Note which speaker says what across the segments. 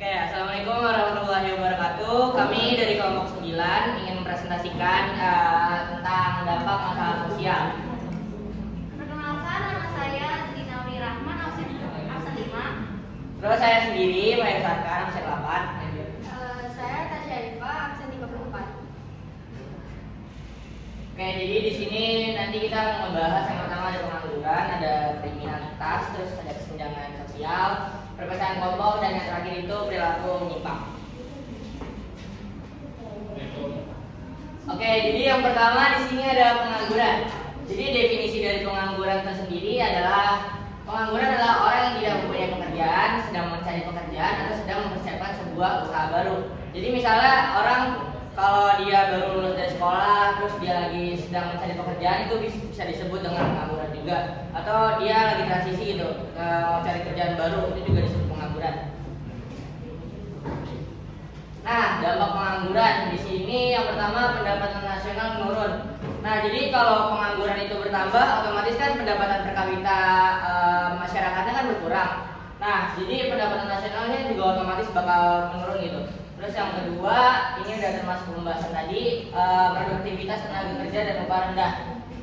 Speaker 1: Oke, Assalamualaikum warahmatullahi wabarakatuh. Kami dari kelompok 9 ingin mempresentasikan tentang dampak masalah sosial.
Speaker 2: Perkenalkan, nama saya Dina Wirahman, absen 5.
Speaker 1: Terus saya sendiri, Mayor Sarkan, absen 8.
Speaker 2: Saya Tasya Iva, absen 34.
Speaker 1: Oke, jadi di sini nanti kita akan membahas yang pertama ada pengangguran, ada kriminalitas, terus ada kesenjangan sosial, perpecahan kelompok, dan yang terakhir itu perilaku menyimpang. Oke, jadi yang pertama di sini ada pengangguran. Jadi definisi dari pengangguran tersendiri adalah pengangguran adalah orang yang tidak mempunyai pekerjaan, sedang mencari pekerjaan atau sedang mempersiapkan sebuah usaha baru. Jadi misalnya orang kalau dia baru lulus dari sekolah, terus dia lagi sedang mencari pekerjaan, itu bisa disebut dengan pengangguran juga. Atau dia lagi transisi gitu, mau cari kerjaan baru, itu juga disebut pengangguran. Nah, dampak pengangguran di sini yang pertama pendapatan nasional menurun. Nah, jadi kalau pengangguran itu bertambah, otomatis kan pendapatan per kapita masyarakatnya kan berkurang. Nah, jadi pendapatan nasionalnya juga otomatis bakal menurun gitu. Terus yang kedua, ini udah termasuk pembahasan tadi, produktivitas tenaga kerja dan upah rendah.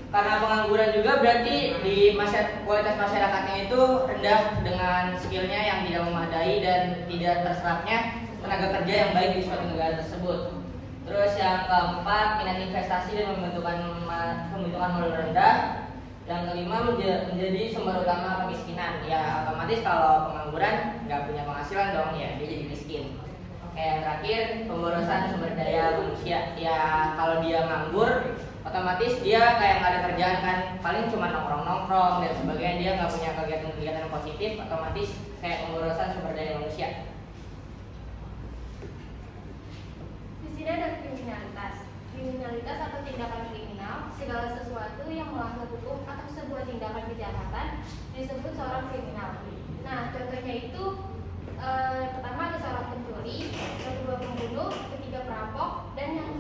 Speaker 1: Karena pengangguran juga berarti di kualitas masyarakatnya itu rendah dengan skillnya yang tidak memadai dan tidak terserapnya tenaga kerja yang baik di suatu negara tersebut. Terus yang keempat, minat investasi dan pembentukan modal rendah. Yang kelima, menjadi sumber utama kemiskinan. Ya otomatis kalau pengangguran nggak punya penghasilan dong, ya dia jadi miskin. Oke, yang terakhir, pemborosan sumber daya manusia. Ya kalau dia nganggur, otomatis dia kayak nggak ada kerjaan kan, paling cuma nongkrong-nongkrong dan sebagainya, dia nggak punya kegiatan-kegiatan yang positif, otomatis kayak pemborosan sumber daya manusia.
Speaker 2: Di sini ada kriminalitas. Kriminalitas atau tindakan kriminal, segala sesuatu yang melanggar hukum atau sebuah tindakan kejahatan disebut seorang kriminal. Nah, contohnya itu pertama ada seorang pencuri, yang kedua pembunuh, ketiga perampok, dan yang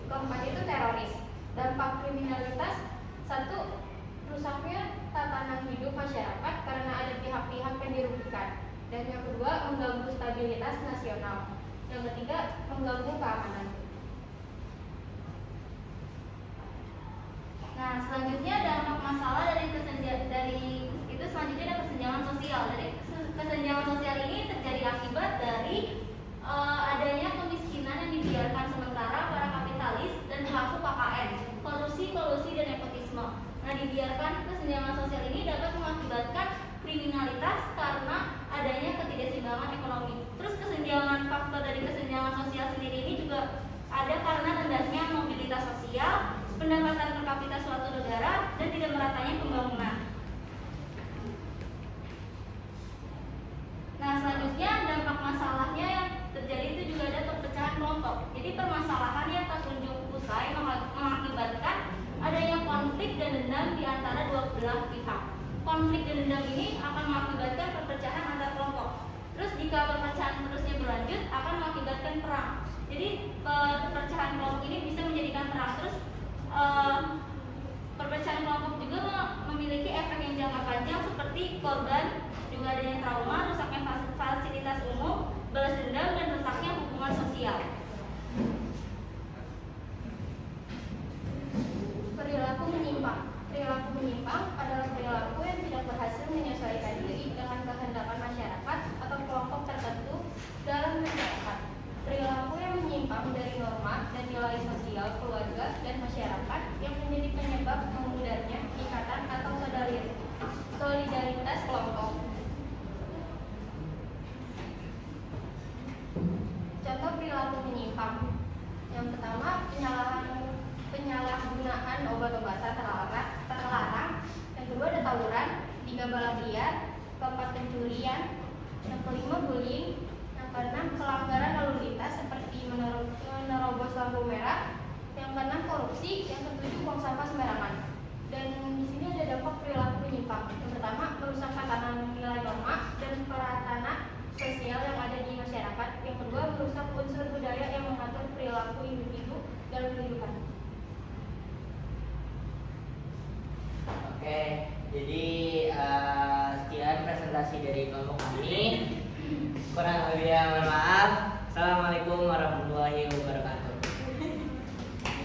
Speaker 2: keempat itu teroris. Dampak kriminalitas, satu, rusaknya tatanan hidup masyarakat karena ada pihak-pihak yang dirugikan, dan yang kedua mengganggu stabilitas nasional, yang ketiga mengganggu keamanan. Nah, selanjutnya dampak masalah selanjutnya ada kesenjangan sosial. Dari kesenjangan sosial ini terjadi akibat dari adanya kemiskinan yang dibiarkan sementara para kapitalis dan pelaku KKN, korupsi, kolusi, dan nepotisme. Nah, dibiarkan kesenjangan sosial ini dapat mengakibatkan kriminalitas karena adanya ketidakseimbangan ekonomi. Terus faktor dari kesenjangan sosial sendiri ini juga ada karena rendahnya mobilitas sosial, pendapatan per kapita suatu negara, dan tidak meratanya pembangunan. Nah, selanjutnya dampak masalahnya yang terjadi itu juga ada perpecahan kelompok. Jadi permasalahan yang tak kunjung usai mengakibatkan adanya konflik dan dendam di antara dua belah pihak. Konflik dan dendam ini akan mengakibatkan perpecahan antar kelompok. Terus jika perpecahan terusnya berlanjut akan mengakibatkan perang. Jadi perpecahan kelompok ini bisa menjadikan perang. Terus perpecahan kelompok juga memiliki efek yang jangka panjang seperti korban, juga adanya trauma, rusaknya fasilitas umum, balas dendam, dan retaknya hubungan sosial. Perilaku menyimpang. Perilaku menyimpang adalah perilaku yang tidak berhasil menyesuaikan diri dengan kehendakan masyarakat atau kelompok tertentu dalam masyarakat. Perilaku yang menyimpang dari norma dan nilai sosial keluarga dan masyarakat yang menjadi penyebab memudarnya ikatan atau solidaritas kelompok. Contoh perilaku menyimpang. Yang pertama, penyalahgunaan obat-obatan terlarang. Yang kedua ada tawuran, tiga balap liar, keempat pencurian, yang kelima bullying, yang keenam pelanggaran lalu lintas seperti menerobos lampu merah, yang keenam korupsi, yang ketujuh buang sampah sembarangan. Dan di sini ada dampak perilaku menyimpang. Yang pertama, merusak tatanan nilai norma dan peratana sosial yang ada di masyarakat. Yang kedua, merusak unsur budaya yang mengatur perilaku individu dalam kehidupan.
Speaker 1: Oke, jadi sekian presentasi dari kelompok ini. Kurang lebihnya mohon maaf. Assalamualaikum warahmatullahi wabarakatuh.